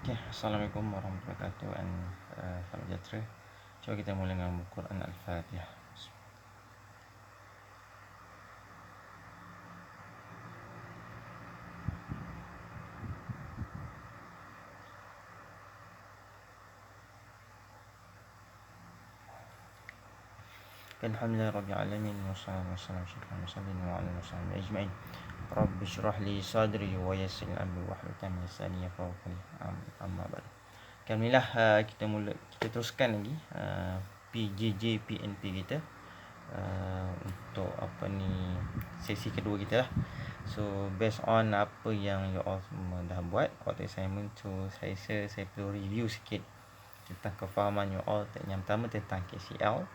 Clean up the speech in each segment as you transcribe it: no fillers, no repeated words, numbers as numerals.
Okay, Assalamualaikum warahmatullahi wabarakatuh dan salam sejahtera. Cuba kita mula dengan Quran Al-Fatihah. Alhamdulillah Rabbil Alamin. Wassalamualaikum warahmatullahi wabarakatuh ajma'in. Rabbi syrah li sadri wa yassir li amri wahlul 'uqdatam min lisani yafqahu qawli. Amma ba'd. Alhamdulillah, kita teruskan lagi PJJ PNP kita untuk sesi kedua kita lah. So based on apa yang you all semua dah buat quarter assignment tu, saya perlu review sikit tentang kefahaman you all. Yang pertama tentang KCL,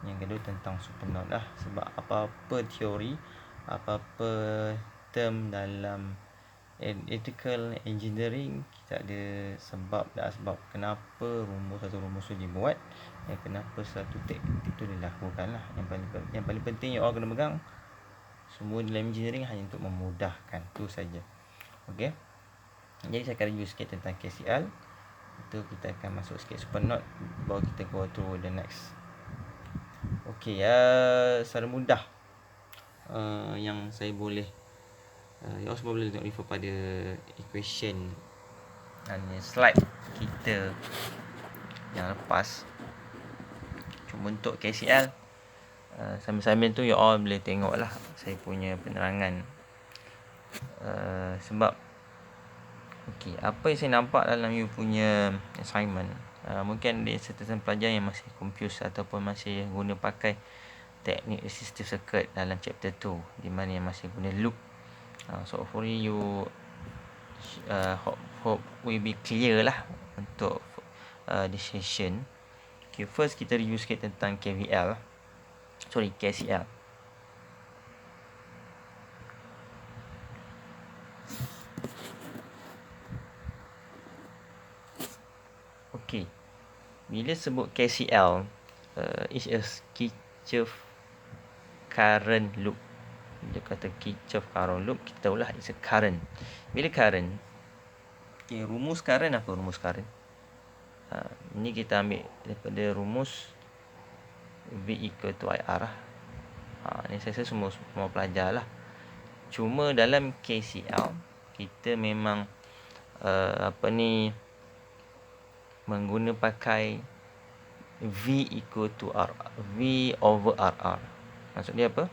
yang kedua tentang supernode lah. Sebab apa-apa teori, apa-apa term dalam ethical engineering, kita ada sebab dan asbab kenapa satu rumus tu dibuat dan kenapa satu teknik itu dilakukan lah. Yang paling penting you all kena pegang, semua dalam engineering hanya untuk memudahkan, tu saja. Okey, jadi saya akan review sikit tentang KCL. Itu kita akan masuk sikit supernode, baru kita go to the next. Okey, secara mudah yang saya boleh you all semua boleh tengok refer pada equation dan slide kita yang lepas. Cuma untuk KCL, sambil-sambil tu you all boleh tengok lah saya punya penerangan. Sebab okey, apa yang saya nampak dalam you punya assignment, mungkin ada certain pelajar yang masih confused ataupun masih guna pakai teknik resistive circuit dalam chapter 2, di mana yang masih guna loop. So hopefully you hope will be clear lah untuk this session. Okay, first kita review sikit tentang KCL. Okay, bila sebut KCL, is a Kirchhoff current loop. Bila kata Kirchhoff current loop, kita tahulah it's a current. Bila current, okay, rumus current apa rumus current? Ini kita ambil daripada rumus V equal to IR lah. Ini saya semua pelajar lah. Cuma dalam KCL, kita memang mengguna pakai V equal to R, V over RR. Maksud dia apa?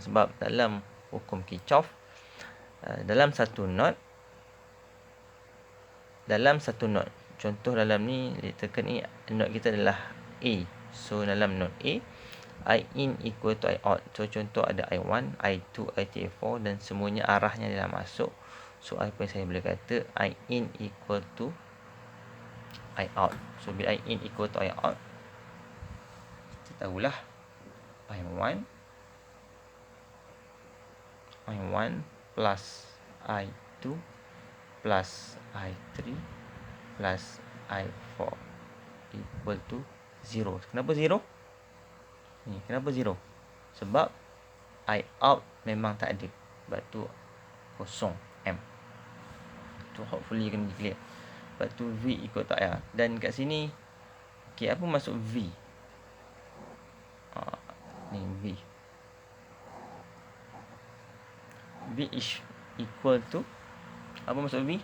Sebab dalam hukum Kirchhoff, dalam satu node, contoh dalam ni letakkan ni, node kita adalah A. So dalam node A, I in equal to I out. So contoh ada I1, I2, I3, I4 dan semuanya arahnya adalah masuk. So apa yang saya boleh kata, I in equal to I out. So bila I in equal to I out, kita tahulah I1 plus I2 plus I3 plus I4 equal to 0. Kenapa 0? Kenapa 0? Sebab I out memang tak ada, sebab tu kosong M. Tu hopefully kena clear. Sebab tu V equal to I. Dan kat sini, okay, apa maksud V? Ni V. V is equal to, apa maksud V?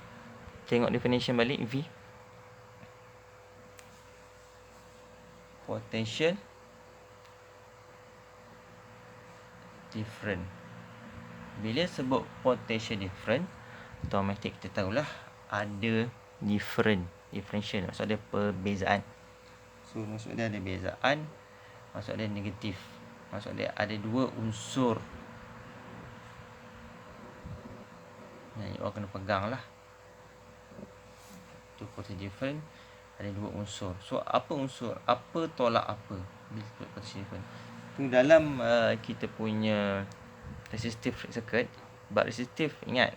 Tengok definition balik. V, potential different. Bila sebut potential different, automatic kita tahulah ada differential. Maksud dia perbezaan. So maksud dia ada bezaan, maksud dia negatif. Maksud dia ada dua unsur. You all kena pegang lah. Tu potential different, ada dua unsur. So apa unsur? Apa tolak apa? Bila sebut potential different, tu dalam kita punya resistive circuit. But resistive, ingat,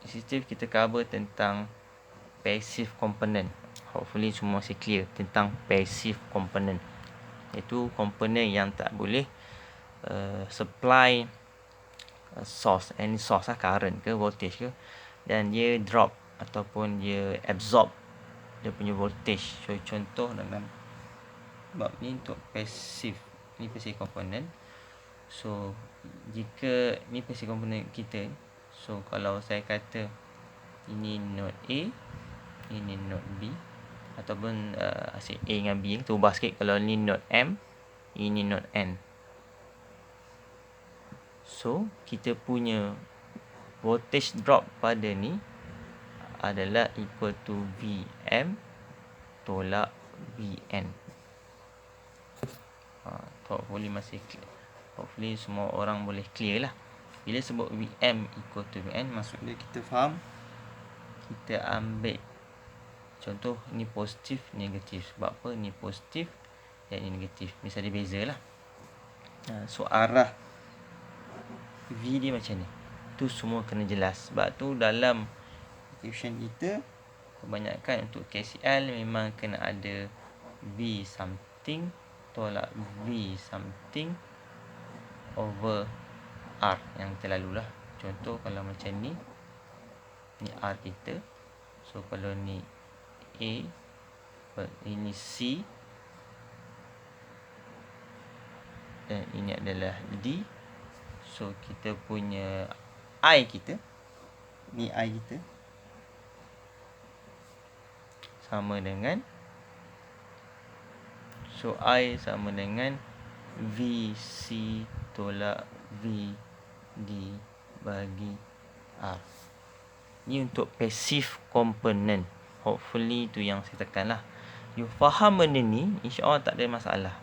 resistive kita cover tentang passive component. Hopefully semua masih clear tentang passive component, iaitu komponen yang tak boleh supply source, any source lah, current ke voltage ke, dan dia drop ataupun dia absorb dia punya voltage. So contoh dalam bab ni untuk passive, ni passive component. So jika ni passive component kita, so kalau saya kata ini node A, ini node B, ataupun asyik A dengan B, kita ubah sikit. Kalau ni node M, ini node N. So kita punya voltage drop pada ni adalah equal to VM tolak VN. Hopefully masih clear. Hopefully semua orang boleh clear lah. Bila sebut VM equal to VN, maksudnya kita faham, kita ambil contoh ni positif, negatif. Sebab apa? Ni positif dan ni negatif. Misalnya beza lah. So arah V dia macam ni. Tu semua kena jelas. Sebab tu dalam equation kita, kebanyakan untuk KCL memang kena ada V something tolak V something over R yang terlalu lah. Contoh kalau macam ni R kita. So kalau ni A, ini C, dan ini adalah D. So kita punya I kita, ni I kita, sama dengan, so I sama dengan VC tolak VD bagi R. Ni untuk passive component. Hopefully tu yang saya tekan lah. You faham benda ni, insyaAllah tak ada masalah.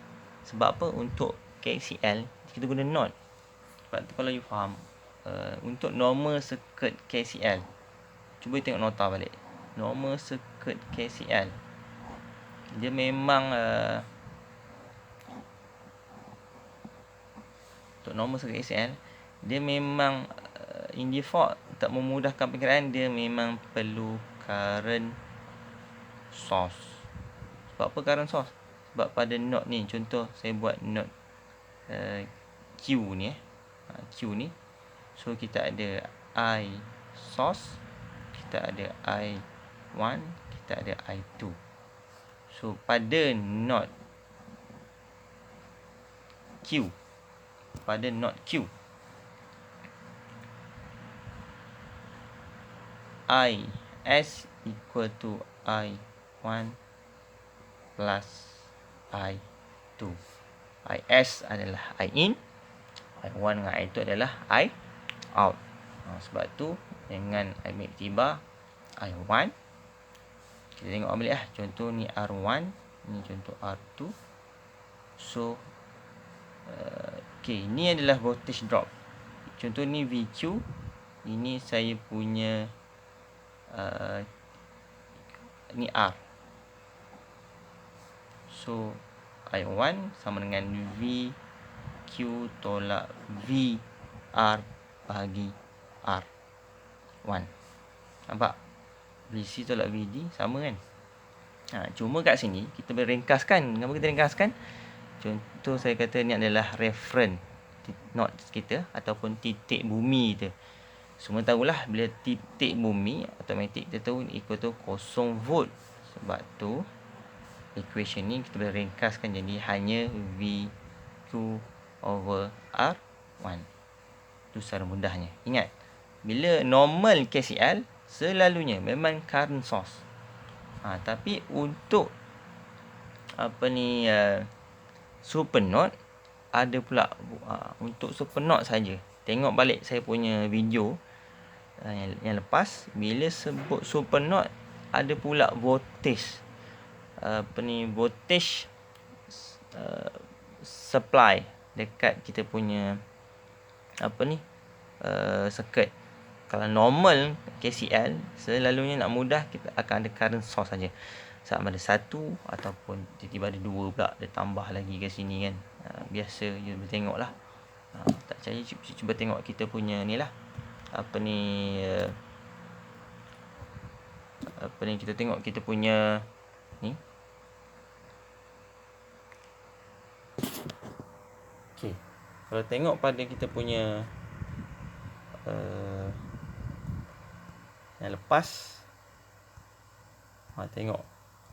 Sebab apa? Untuk KCL kita guna node. Sebab tu kalau you faham, untuk normal circuit KCL, cuba tengok nota balik. Normal circuit KCL, dia memang untuk normal circuit KCL, dia memang in default, tak memudahkan perkiraan, dia memang perlu current source. Sebab apa current source? Sebab pada node ni, contoh saya buat node Q ni, Q ni, so kita ada I source, kita ada I1, kita ada I2. So pada node Q, pada node Q, IS equal to I1 plus I2. IS adalah I in, I1 dengan I2 adalah I out. Sebab tu dengan I ambil tiba I1, kita tengok balik lah. Contoh ni R1, ni contoh R2. So okay, ni adalah voltage drop. Contoh ni VQ, ini saya punya ni R. So I1 sama dengan VQ tolak VR bahagi R1. Nampak? VC tolak VD sama kan? Cuma kat sini kita boleh ringkaskan. Kenapa kita ringkaskan? Contoh saya kata ni adalah reference node kita ataupun titik bumi kita. Semua tahulah bila titik bumi, automatik kita tahu equal to 0 volt. Sebab tu equation ni kita boleh ringkaskan jadi hanya VQ over R1. Itu secara mudahnya. Ingat, bila normal KCL selalunya memang current source. Tapi untuk super node ada pula untuk super node saja. Tengok balik saya punya video yang lepas, bila sebut super node ada pula voltage voltage supply dekat kita punya circuit. Kalau normal KCL selalunya nak mudah kita akan ada current source saja. Sama ada satu ataupun tiba-tiba ada dua pula, dia tambah lagi ke sini kan. Biasa you boleh tengok lah. Tak percaya cuba tengok kita punya ni lah. Kita tengok kita punya ni. Okey. Kalau tengok pada kita punya yang lepas. Tengok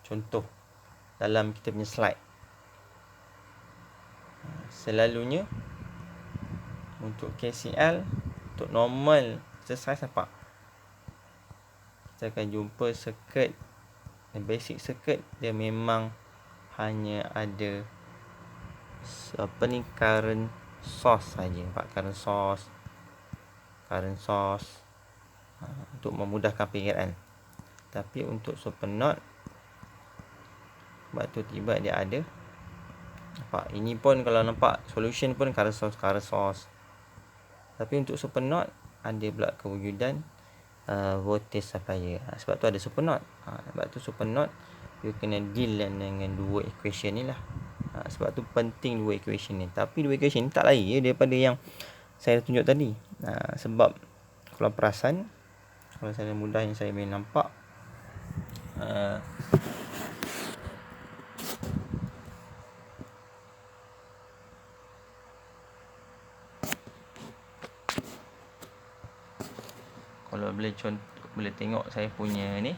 contoh dalam kita punya slide. Selalunya untuk KCL, untuk normal exercise nampak, kita akan jumpa circuit, basic circuit dia memang hanya ada current source saja. Nampak current source untuk memudahkan pengingat. Tapi untuk supernode, sebab tu tiba dia ada. Nampak, ini pun kalau nampak solution pun current source. Tapi untuk supernode ada pula kewujudan voltage supplier. Sebab tu ada supernode. Sebab tu supernode you kena deal dengan dua equation ni lah. Sebab tu penting dua equation ni. Tapi dua equation ni tak lain daripada yang saya tunjuk tadi. Sebab kalau perasan, kalau saya mudah yang saya boleh nampak, kalau boleh tengok saya punya ni,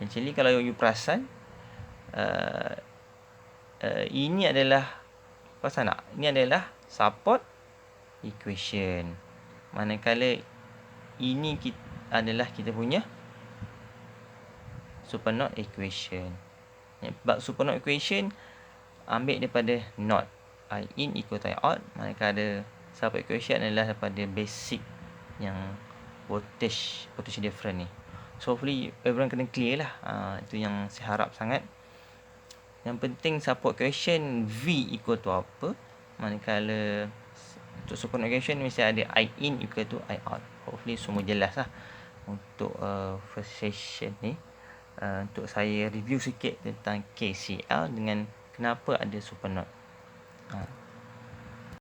actually kalau you perasan, ini adalah, perasan tak? Ini adalah support equation. Manakala ini adalah kita punya supernode equation. Sebab supernode equation ambil daripada node I in equal to I out. Manakala support equation adalah daripada basic yang voltage different ni. So hopefully everyone kena clear lah. Itu yang saya harap sangat. Yang penting support equation V equal to apa. Manakala untuk supernode equation mesti ada I in equal to I out. Hopefully semua jelas lah untuk first session ni. Untuk saya review sikit tentang KCL dengan kenapa ada supernode.